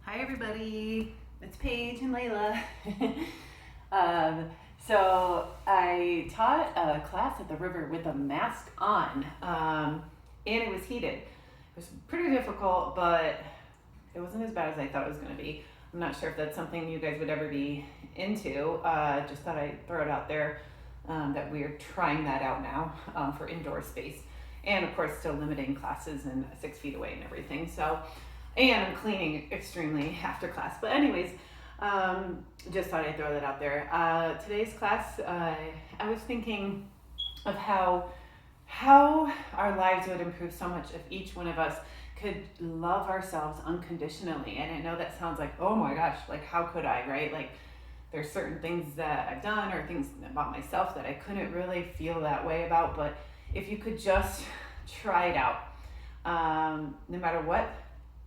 Hi everybody, it's Paige and Layla. So I taught a class at the river with a mask on, and it was heated. It was pretty difficult, but it wasn't as bad as I thought it was going to be. I'm not sure if that's something you guys would ever be into. Just thought I'd throw it out there that we're trying that out now for indoor space. And of course, still limiting classes and 6 feet away and everything. So and I'm cleaning extremely after class. But anyways, just thought I'd throw that out there. Today's class, I was thinking of how our lives would improve so much if each one of us could love ourselves unconditionally. And I know that sounds like, oh my gosh, like how could I, right? Like there's certain things that I've done or things about myself that I couldn't really feel that way about. But if you could just try it out, no matter what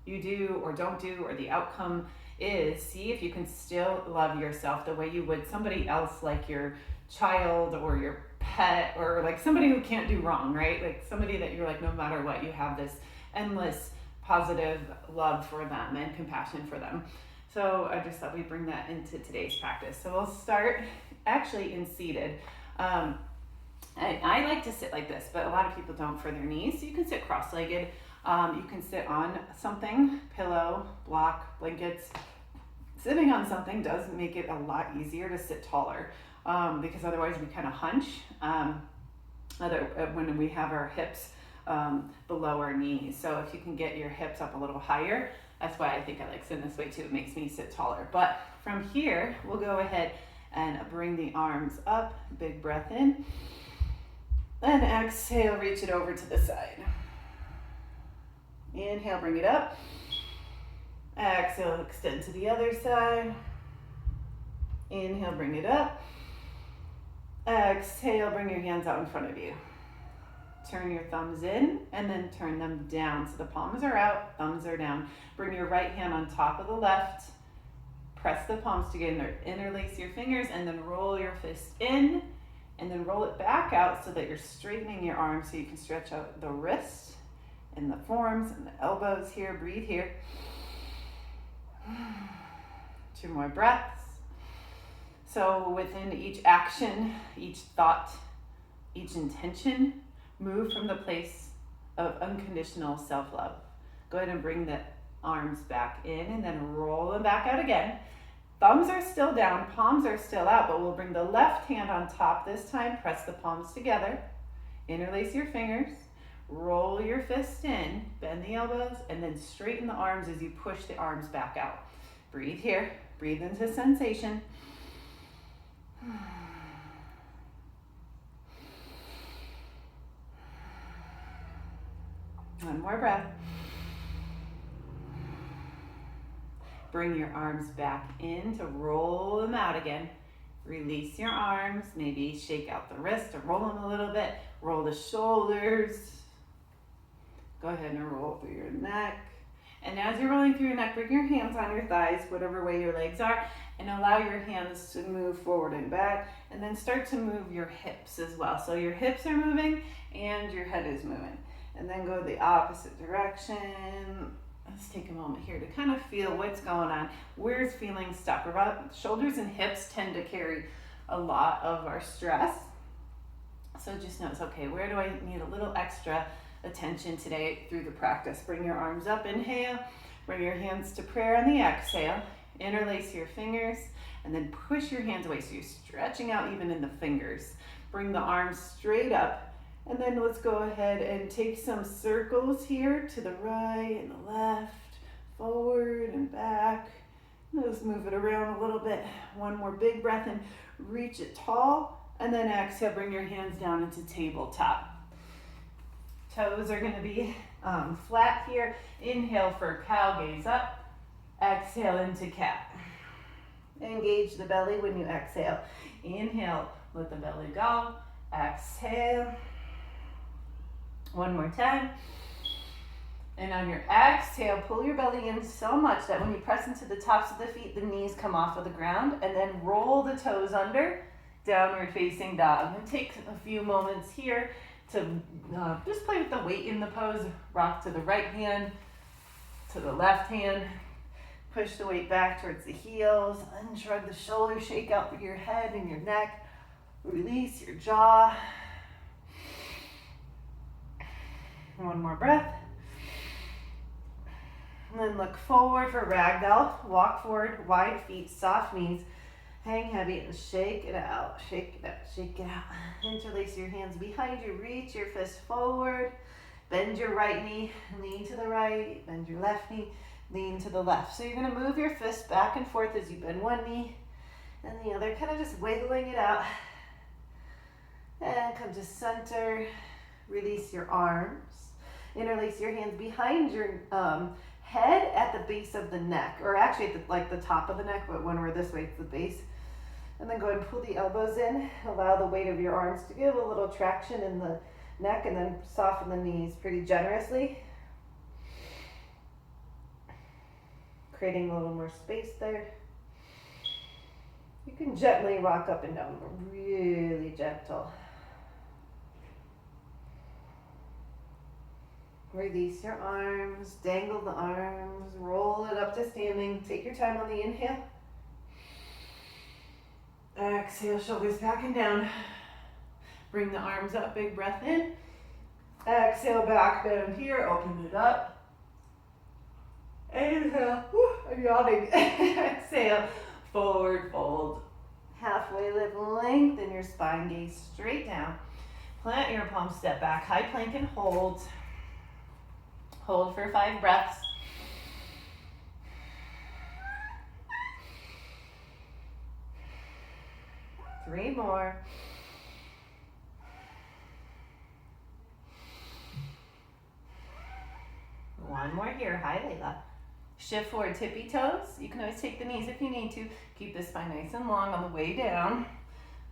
you do or don't do or the outcome is, see if you can still love yourself the way you would somebody else, like your child or your pet or like somebody who can't do wrong, right? Like somebody that you're like, no matter what, you have this endless positive love for them and compassion for them. So I just thought we'd bring that into today's practice. So we'll start actually in seated. I like to sit like this, but a lot of people don't for their knees. So you can sit cross-legged. You can sit on something, pillow, block, blankets. Sitting on something does make it a lot easier to sit taller because otherwise we kind of hunch when we have our hips below our knees. So if you can get your hips up a little higher, that's why I think I like sitting this way too. It makes me sit taller. But from here, we'll go ahead and bring the arms up. Big breath in. And exhale, reach it over to the side. Inhale, bring it up. Exhale, extend to the other side. Inhale, bring it up. Exhale, bring your hands out in front of you. Turn your thumbs in and then turn them down. So the palms are out, thumbs are down. Bring your right hand on top of the left. Press the palms together, interlace your fingers, and then roll your fist in. And then roll it back out so that you're straightening your arms so you can stretch out the wrist and the forearms and the elbows here. Breathe here. 2 more breaths. So within each action, each thought, each intention, move from the place of unconditional self-love. Go ahead and bring the arms back in and then roll them back out again. Thumbs are still down, palms are still out, but we'll bring the left hand on top this time. Press the palms together. Interlace your fingers. Roll your fist in, bend the elbows, and then straighten the arms as you push the arms back out. Breathe here. Breathe into sensation. One more breath. Bring your arms back in to roll them out again. Release your arms. Maybe shake out the wrist or roll them a little bit. Roll the shoulders. Go ahead and roll through your neck. And as you're rolling through your neck, bring your hands on your thighs, whatever way your legs are, and allow your hands to move forward and back. And then start to move your hips as well. So your hips are moving and your head is moving. And then go the opposite direction. Let's take a moment here to kind of feel what's going on. Where's feeling stuck? Shoulders and hips tend to carry a lot of our stress. So just notice, okay, where do I need a little extra attention today through the practice? Bring your arms up, inhale. Bring your hands to prayer on the exhale. Interlace your fingers and then push your hands away so you're stretching out even in the fingers. Bring the arms straight up. And then let's go ahead and take some circles here to the right and the left, forward and back. Let's move it around a little bit. One more big breath and reach it tall. And then exhale, bring your hands down into tabletop. Toes are going to be flat here. Inhale for cow, gaze up. Exhale into cat. Engage the belly when you exhale. Inhale, let the belly go. Exhale. One more time. And on your exhale, pull your belly in so much that when you press into the tops of the feet, the knees come off of the ground, and then roll the toes under, downward facing dog. And take a few moments here to just play with the weight in the pose. Rock to the right hand, to the left hand. Push the weight back towards the heels. Unshrug the shoulders. Shake out your head and your neck. Release your jaw. One more breath. And then look forward for ragdoll. Walk forward, wide feet, soft knees. Hang heavy and shake it out. Shake it out, shake it out. Interlace your hands behind you. Reach your fist forward. Bend your right knee, lean to the right. Bend your left knee, lean to the left. So you're gonna move your fist back and forth as you bend one knee and the other, kind of just wiggling it out. And come to center. Release your arms. Interlace your hands behind your head at the base of the neck, or actually at the top of the neck, but when we're this way, it's the base. And then go ahead and pull the elbows in. Allow the weight of your arms to give a little traction in the neck, and then soften the knees pretty generously. Creating a little more space there. You can gently rock up and down, really gentle. Release your arms, dangle the arms, roll it up to standing. Take your time on the inhale. Exhale, shoulders back and down. Bring the arms up, big breath in. Exhale, back bend here, open it up. Inhale, I'm yawning. Exhale, forward fold. Halfway lift, lengthen your spine, gaze straight down. Plant your palms, step back, high plank and hold. Hold for 5 breaths. Three more. One more here, high Layla. Shift forward, tippy toes. You can always take the knees if you need to. Keep the spine nice and long on the way down.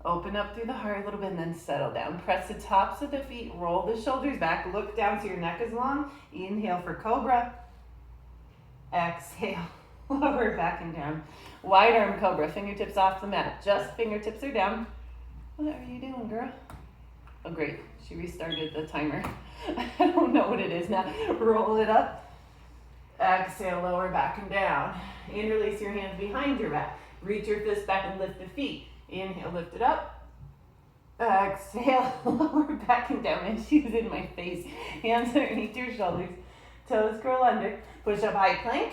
Open up through the heart a little bit and then settle down. Press the tops of the feet, roll the shoulders back, look down so your neck is long. Inhale for cobra. Exhale, lower back and down. Wide arm cobra, fingertips off the mat. Just fingertips are down. What are you doing, girl? Oh, great. She restarted the timer. I don't know what it is now. Roll it up. Exhale, lower back and down. Interlace your hands behind your back. Reach your fist back and lift the feet. Inhale, lift it up. Exhale, lower back and down. And she's in my face. Hands underneath your shoulders. Toes curl under. Push up high plank.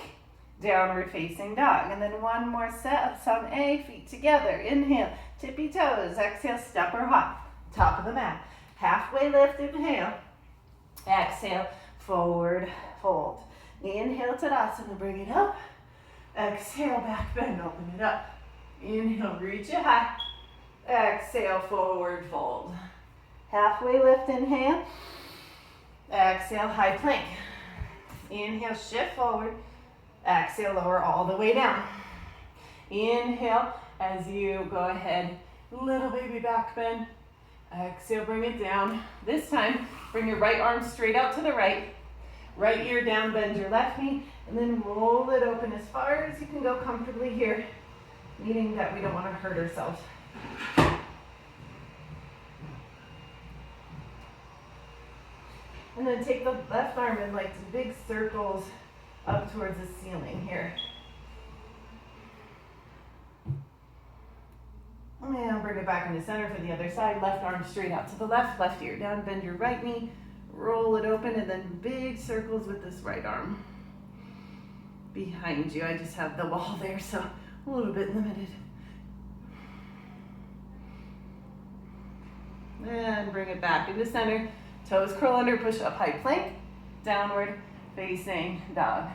Downward facing dog. And then one more set of some A. Feet together. Inhale, tippy toes. Exhale, step or hop. Top of the mat. Halfway lift, inhale. Exhale, forward fold. Inhale, Tadasana, bring it up. Exhale, back bend, open it up. Inhale, reach it high. Exhale, forward fold. Halfway lift, inhale. Exhale, high plank. Inhale, shift forward. Exhale, lower all the way down. Inhale, as you go ahead, little baby back bend. Exhale, bring it down. This time, bring your right arm straight out to the right. Right ear down, bend your left knee, and then roll it open as far as you can go comfortably here, meaning that we don't want to hurt ourselves. And then take the left arm in like big circles up towards the ceiling here. And bring it back into center for the other side. Left arm straight out to the left, left ear down, bend your right knee, roll it open, and then big circles with this right arm behind you. I just have the wall there, so a little bit limited. And bring it back into center. Toes curl under, push up high plank, downward facing dog.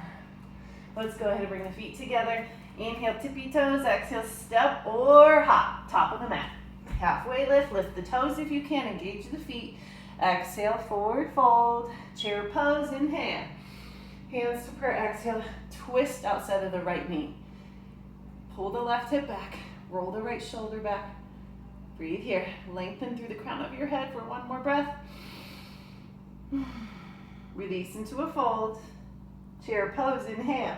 Let's go ahead and bring the feet together. Inhale, tippy toes. Exhale, step or hop. Top of the mat. Halfway lift. Lift the toes if you can. Engage the feet. Exhale, forward fold. Chair pose. Inhale. Hands to prayer. Exhale, twist outside of the right knee. Pull the left hip back. Roll the right shoulder back. Breathe here. Lengthen through the crown of your head for one more breath. Release into a fold. Chair pose. Inhale.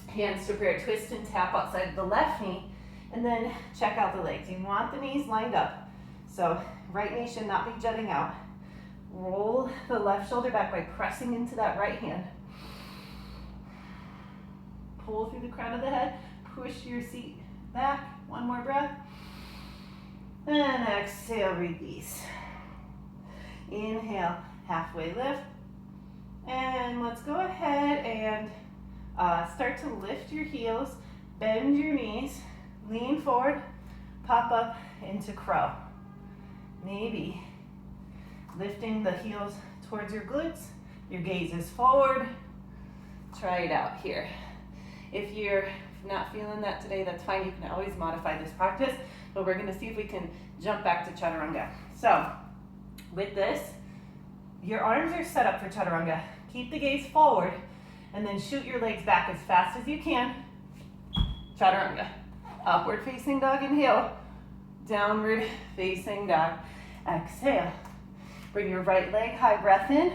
Hands to prayer. Twist and tap outside of the left knee. And then check out the legs. You want the knees lined up. So right knee should not be jutting out. Roll the left shoulder back by pressing into that right hand. pull through the crown of the head. Push your seat back. One more breath. And exhale, release. Inhale, halfway lift. And let's go ahead and start to lift your heels, bend your knees, lean forward, pop up into crow. Maybe lifting the heels towards your glutes, your gaze is forward. Try it out here. If you're not feeling that today, that's fine. You can always modify this practice, but we're gonna see if we can jump back to chaturanga. So with this, your arms are set up for chaturanga. Keep the gaze forward and then shoot your legs back as fast as you can. Chaturanga. Upward facing dog, inhale. Downward facing dog. Exhale. Bring your right leg high, breath in.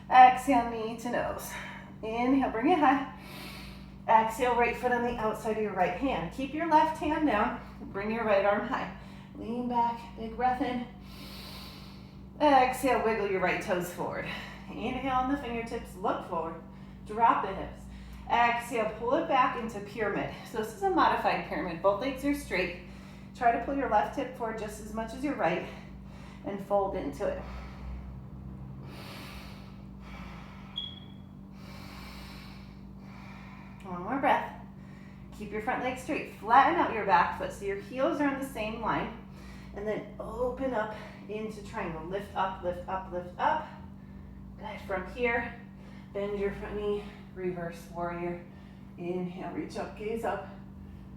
Exhale, knee to nose. Inhale, bring it high. Exhale, right foot on the outside of your right hand. Keep your left hand down. Bring your right arm high. Lean back, big breath in. Exhale, wiggle your right toes forward. Inhale on the fingertips, look forward. Drop the hips. Exhale, pull it back into pyramid. So this is a modified pyramid. Both legs are straight. Try to pull your left hip forward just as much as your right and fold into it. One more breath. Keep your front leg straight. Flatten out your back foot so your heels are on the same line. And then open up into triangle. Lift up, lift up, lift up. Good. From here, bend your front knee, reverse warrior. Inhale, reach up, gaze up.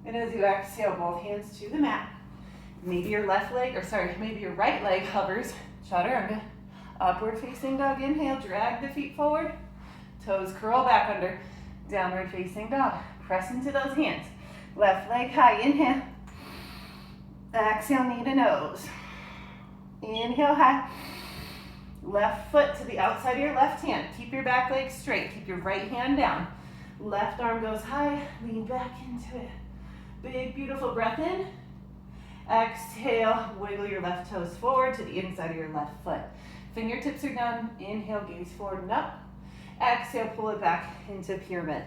And as you exhale, both hands to the mat. Maybe your maybe your right leg hovers. Chaturanga. Upward facing dog, inhale, drag the feet forward. Toes curl back under. Downward facing dog. Press into those hands. Left leg high, inhale. Exhale, knee to nose. Inhale, high. Left foot to the outside of your left hand. Keep your back leg straight. Keep your right hand down. Left arm goes high. Lean back into it. Big, beautiful breath in. Exhale, wiggle your left toes forward to the inside of your left foot. Fingertips are down. Inhale, gaze forward and up. Exhale, pull it back into pyramid.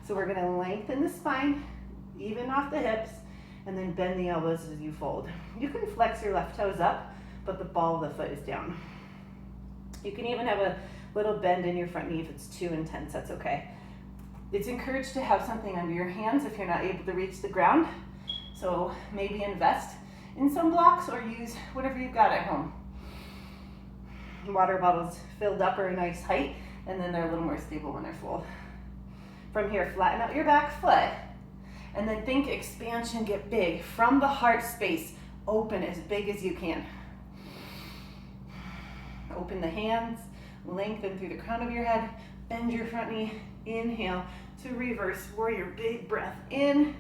So we're gonna lengthen the spine, even off the hips, and then bend the elbows as you fold. You can flex your left toes up, but the ball of the foot is down. You can even have a little bend in your front knee if it's too intense, that's okay. It's encouraged to have something under your hands if you're not able to reach the ground. So maybe invest in some blocks or use whatever you've got at home. Water bottles filled up are a nice height, and then they're a little more stable when they're full. From here, flatten out your back foot, and then think expansion, get big. From the heart space, open as big as you can. Open the hands, lengthen through the crown of your head, bend your front knee, inhale to reverse warrior, big breath in,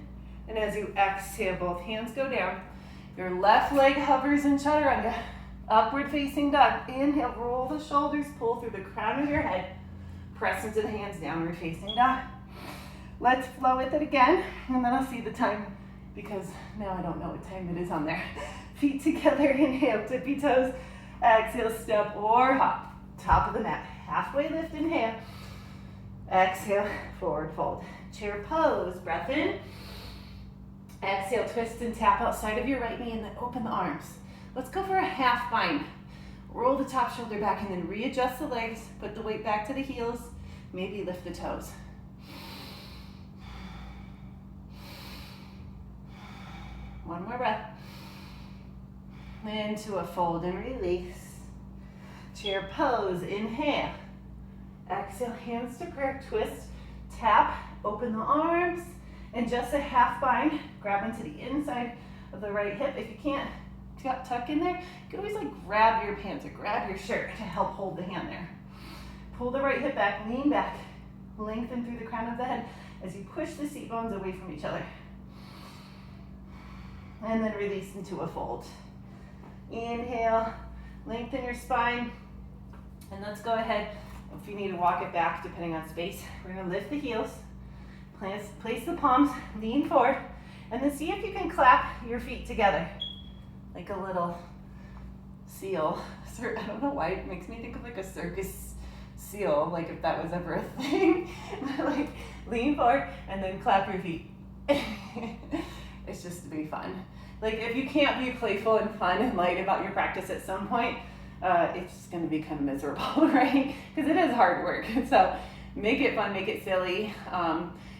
and as you exhale, both hands go down. Your left leg hovers in chaturanga, upward facing dog. Inhale, roll the shoulders, pull through the crown of your head, press into the hands, downward facing dog. Let's flow with it again, and then I'll see the time because now I don't know what time it is on there. Feet together, inhale, tippy toes. Exhale, step or hop. Top of the mat. Halfway lift, inhale. Exhale, forward fold. Chair pose, breath in. Exhale, twist and tap outside of your right knee and then open the arms. Let's go for a half bind. Roll the top shoulder back and then readjust the legs. Put the weight back to the heels. Maybe lift the toes. One more breath. Into a fold and release. Chair pose, inhale. Exhale, hands to prayer, twist, tap, open the arms, and just a half bind. Grab into the inside of the right hip. If you can't tuck in there, you can always grab your pants or grab your shirt to help hold the hand there. Pull the right hip back, lean back, lengthen through the crown of the head as you push the seat bones away from each other. And then release into a fold. Inhale, lengthen your spine, and let's go ahead. If you need to walk it back, depending on space, we're gonna lift the heels, place the palms, lean forward, and then see if you can clap your feet together, like a little seal. I don't know why it makes me think of a circus seal, like if that was ever a thing. lean forward and then clap your feet. It's just to be fun. Like if you can't be playful and fun and light about your practice at some point, it's just going to be kind of miserable, right? Because it is hard work. So make it fun, make it silly,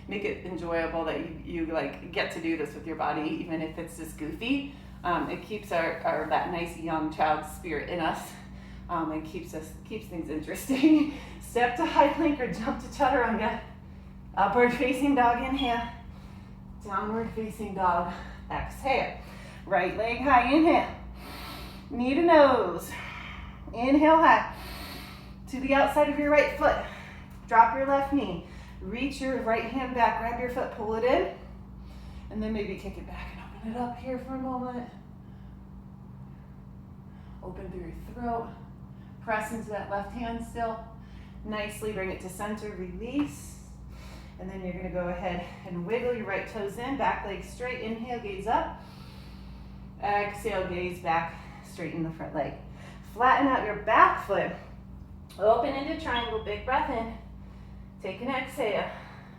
make it enjoyable that you like get to do this with your body, even if it's just goofy. It keeps our that nice young child spirit in us, and keeps things interesting. Step to high plank or jump to chaturanga. Upward facing dog, inhale. Downward facing dog, exhale. Right leg high, inhale. Knee to nose. Inhale high. To the outside of your right foot. Drop your left knee. Reach your right hand back, grab your foot, pull it in. And then maybe kick it back and open it up here for a moment. Open through your throat. Press into that left hand still. Nicely bring it to center, release. And then you're gonna go ahead and wiggle your right toes in, back leg straight. Inhale, gaze up. Exhale, gaze back, straighten the front leg. Flatten out your back foot. Open into triangle, big breath in. Take an exhale.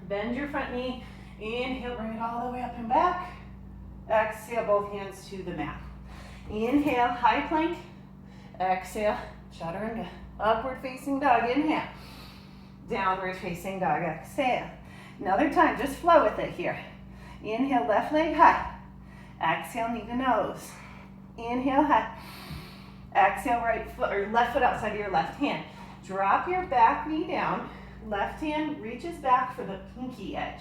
Bend your front knee. Inhale, bring it all the way up and back. Exhale, both hands to the mat. Inhale, high plank. Exhale, chaturanga. Upward facing dog, inhale. Downward facing dog, exhale. Another time, just flow with it here. Inhale, left leg high. Exhale, knee to nose. Inhale, high. Exhale, right foot or left foot outside of your left hand. Drop your back knee down. Left hand reaches back for the pinky edge.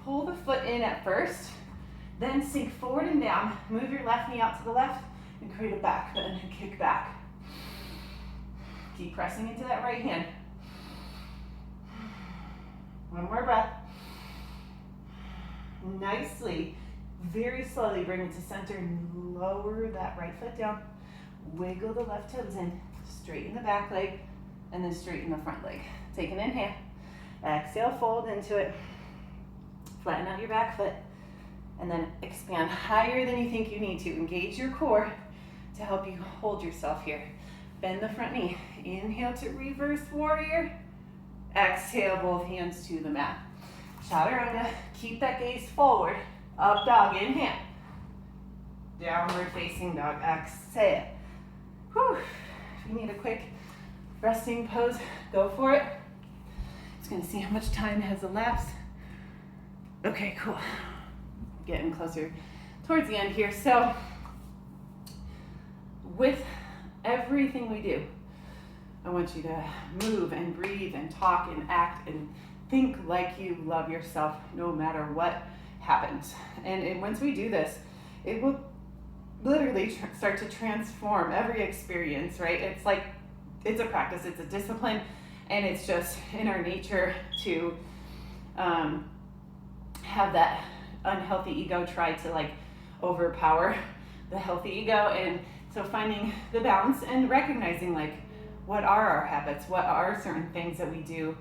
Pull the foot in at first, then sink forward and down. Move your left knee out to the left and create a back bend and kick back. Keep pressing into that right hand. One more breath. Nicely, very slowly bring it to center and lower that right foot down. Wiggle the left toes in, straighten the back leg, and then straighten the front leg. Take an inhale. Exhale, fold into it. Flatten out your back foot. And then expand higher than you think you need to. Engage your core to help you hold yourself here. Bend the front knee. Inhale to reverse warrior. Exhale, both hands to the mat. Chaturanga. Keep that gaze forward. Up dog, inhale. Downward facing dog, exhale. Whew. If you need a quick resting pose, go for it. Just gonna see how much time has elapsed. Okay, cool. Getting closer towards the end here. So, with everything we do, I want you to move and breathe and talk and act and think like you love yourself no matter what happens. And once we do this, it will literally start to transform every experience, right? It's like, it's a practice, it's a discipline, and it's just in our nature to have that unhealthy ego try to like overpower the healthy ego. And so finding the balance and recognizing like, what are our habits? What are certain things that we do?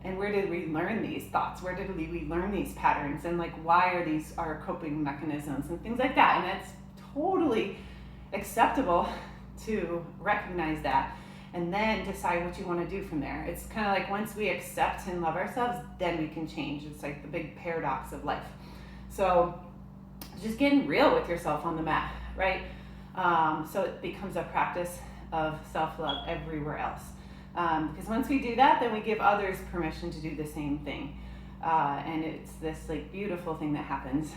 And where did we learn these thoughts? Where did we learn these patterns? And like, why are these our coping mechanisms and things like that? And it's totally acceptable to recognize that and then decide what you want to do from there. It's kind of like once we accept and love ourselves, then we can change. It's like the big paradox of life. So just getting real with yourself on the mat, right? So it becomes a practice of self-love everywhere else. Because once we do that, then we give others permission to do the same thing. And it's this like beautiful thing that happens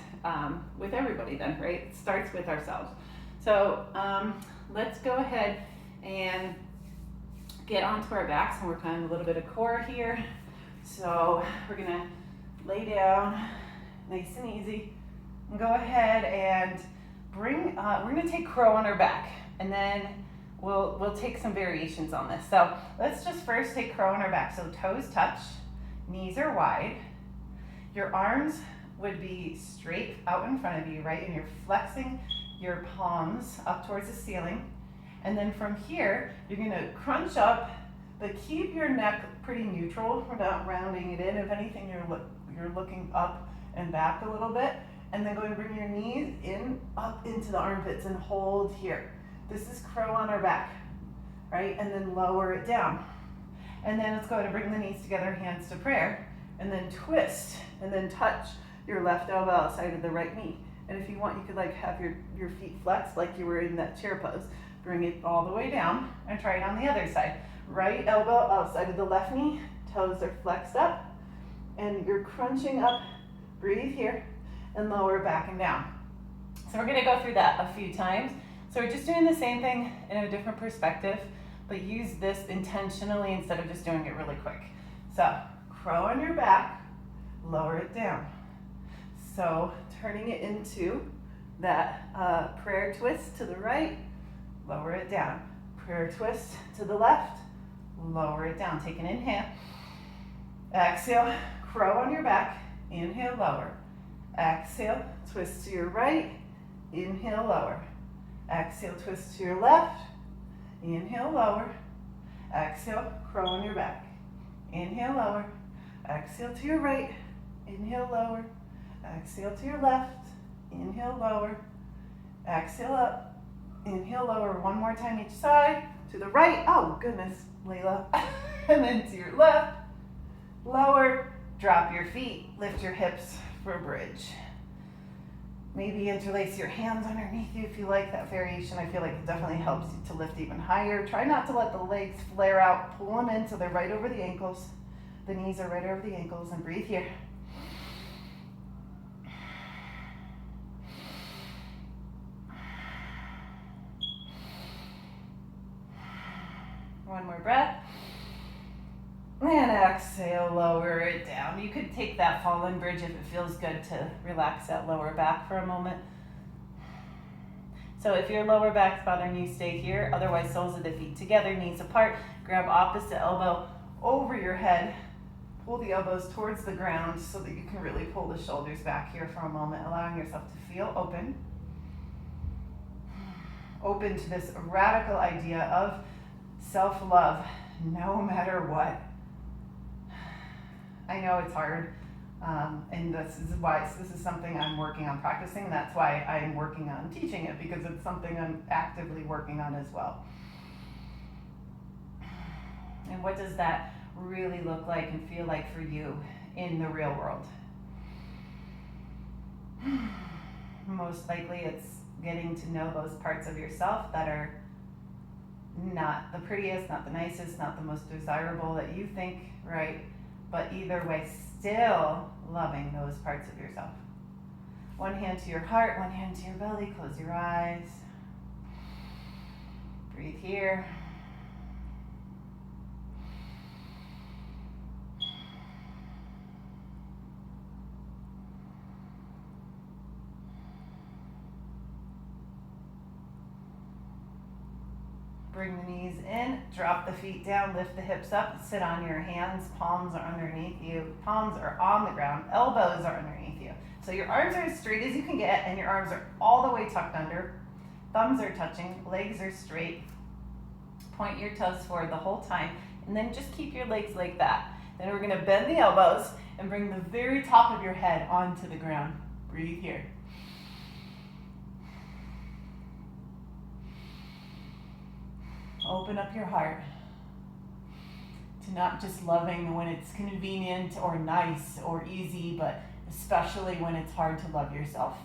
with everybody then, right? It starts with ourselves. So let's go ahead and get onto our backs and work on a little bit of core here. So we're gonna lay down nice and easy and go ahead and we're gonna take crow on our back, and then we'll take some variations on this. So let's just first take crow on our back. So toes touch, knees are wide. Your arms would be straight out in front of you, right? And you're flexing your palms up towards the ceiling. And then from here, you're gonna crunch up, but keep your neck pretty neutral. We're not rounding it in. If anything, you're looking up and back a little bit. And then go and bring your knees in, up into the armpits and hold here. This is crow on our back, right? And then lower it down. And then let's go ahead and bring the knees together, hands to prayer, and then twist, and then touch your left elbow outside of the right knee. And if you want, you could like have your feet flexed like you were in that chair pose. Bring it all the way down and try it on the other side. Right elbow outside of the left knee, toes are flexed up, and you're crunching up. Breathe here, and lower back and down. So we're gonna go through that a few times. So we're just doing the same thing in a different perspective, but use this intentionally instead of just doing it really quick. So crow on your back, lower it down. So turning it into that prayer twist to the right, lower it down. Prayer twist to the left, lower it down. Take an inhale. Exhale, crow on your back. Inhale, lower. Exhale, twist to your right. Inhale, lower. Exhale, twist to your left. Inhale, lower. Exhale, crow on your back. Inhale, lower. Exhale to your right. Inhale, lower. Exhale to your left. Inhale, lower. Exhale up. Inhale, lower. One more time each side. To the right. Oh, goodness, Layla. And then to your left. Lower. Drop your feet. Lift your hips for a bridge. Maybe interlace your hands underneath you if you like that variation. I feel like it definitely helps you to lift even higher. Try not to let the legs flare out. Pull them in so they're right over the ankles. The knees are right over the ankles, and breathe here. One more breath. And exhale, lower it down. You could take that fallen bridge if it feels good to relax that lower back for a moment. So if your lower back's bothering you, stay here. Otherwise, soles of the feet together, knees apart. Grab opposite elbow over your head. Pull the elbows towards the ground so that you can really pull the shoulders back here for a moment, allowing yourself to feel open. Open to this radical idea of self-love, no matter what. I know it's hard, and this is something I'm working on practicing. That's why I'm working on teaching it, because it's something I'm actively working on as well. And what does that really look like and feel like for you in the real world? Most likely it's getting to know those parts of yourself that are not the prettiest, not the nicest, not the most desirable that you think, right? But either way, still loving those parts of yourself. One hand to your heart, one hand to your belly. Close your eyes. Breathe here. Bring the knees in, drop the feet down, lift the hips up, sit on your hands, palms are underneath you, palms are on the ground, elbows are underneath you. So your arms are as straight as you can get, and your arms are all the way tucked under. Thumbs are touching, legs are straight. Point your toes forward the whole time, and then just keep your legs like that. Then we're gonna bend the elbows and bring the very top of your head onto the ground. Breathe here. Open up your heart to not just loving when it's convenient or nice or easy, but especially when it's hard to love yourself.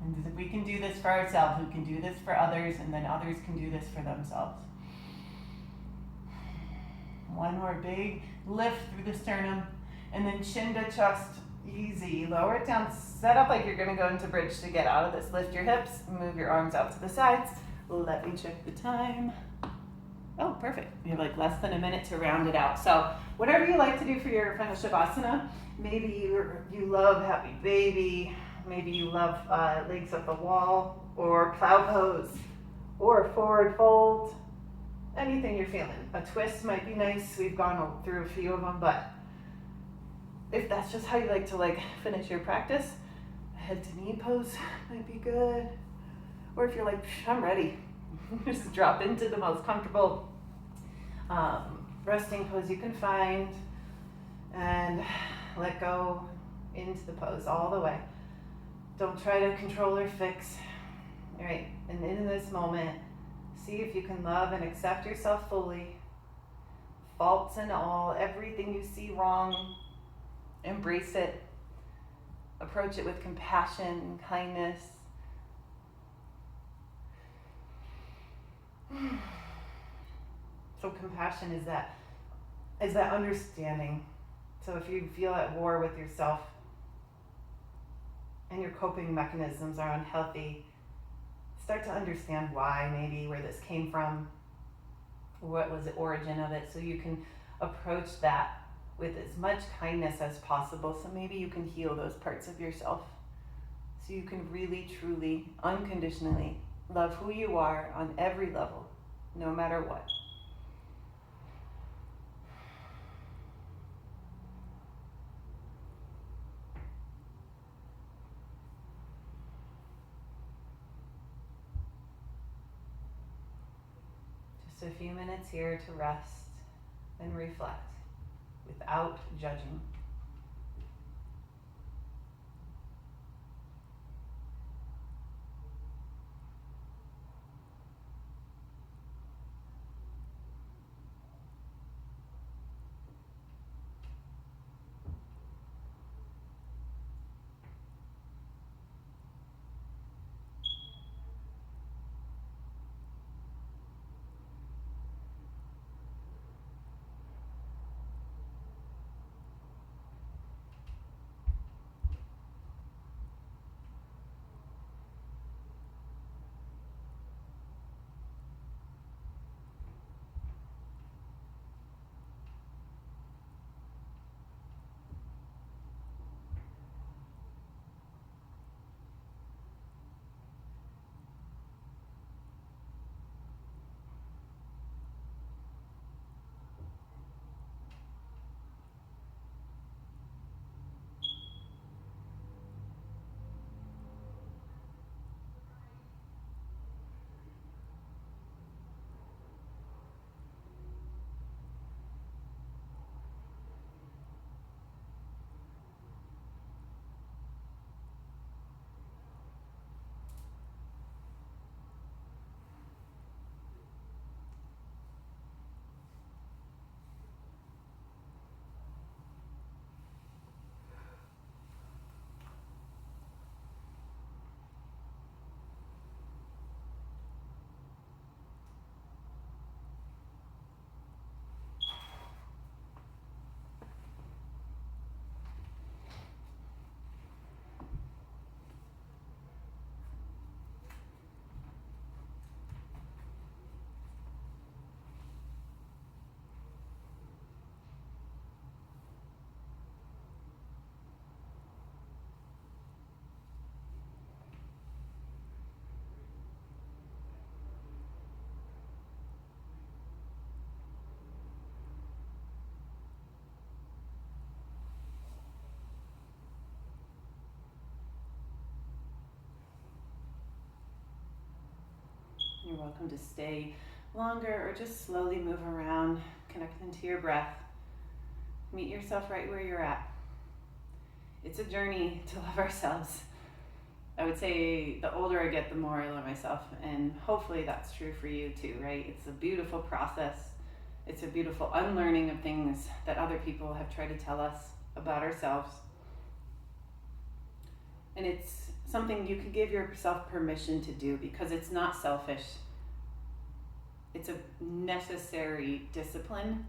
And if we can do this for ourselves, we can do this for others, and then others can do this for themselves. One more big lift through the sternum, and then chin to chest, easy. Lower it down, set up like you're gonna go into bridge to get out of this. Lift your hips, move your arms out to the sides. Let me check the time. Oh, perfect. You have like less than a minute to round it out. So whatever you like to do for your final Shavasana, maybe you love Happy Baby, maybe you love legs at the wall, or plow pose, or forward fold, anything you're feeling. A twist might be nice. We've gone through a few of them, but if that's just how you like to finish your practice, a head to knee pose might be good. Or if you're like, I'm ready, just drop into the most comfortable resting pose you can find and let go into the pose all the way. Don't try to control or fix. All right, and in this moment, see if you can love and accept yourself fully. faults and all, everything you see wrong, embrace it. Approach it with compassion and kindness. So compassion is that understanding. So if you feel at war with yourself and your coping mechanisms are unhealthy, start to understand why, maybe where this came from, what was the origin of it, so you can approach that with as much kindness as possible. So maybe you can heal those parts of yourself, so you can really, truly, unconditionally love who you are on every level, no matter what. Just a few minutes here to rest and reflect without judging. You're welcome to stay longer or just slowly move around, connect into your breath. Meet yourself right where you're at. It's a journey to love ourselves. I would say the older I get, the more I love myself, and hopefully that's true for you too, right? It's a beautiful process. It's a beautiful unlearning of things that other people have tried to tell us about ourselves. And it's something you can give yourself permission to do because it's not selfish. It's a necessary discipline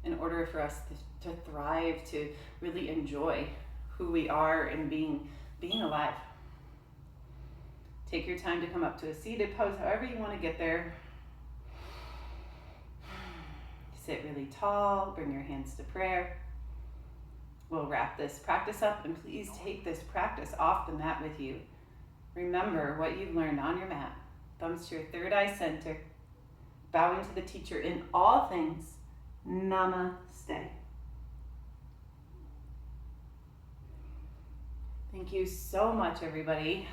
in order for us to thrive, to really enjoy who we are and being alive. Take your time to come up to a seated pose, however you want to get there. Sit really tall, bring your hands to prayer. We'll wrap this practice up, and please take this practice off the mat with you. Remember what you've learned on your mat. Thumbs to your third eye center. Bowing to the teacher in all things. Namaste. Thank you so much, everybody.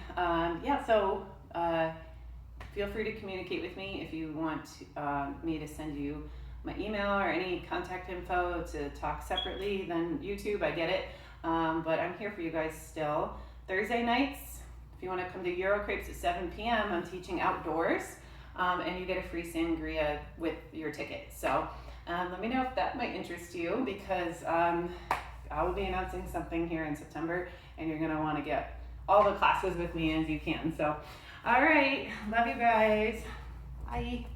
Feel free to communicate with me if you want me to send you my email or any contact info to talk separately than YouTube. I get it, but I'm here for you guys still. Thursday nights, if you want to come to Euro Crepes at 7 p.m., I'm teaching outdoors, and you get a free sangria with your ticket. So Let me know if that might interest you, because I will be announcing something here in September, and you're going to want to get all the classes with me as you can. So, all right. Love you guys. Bye.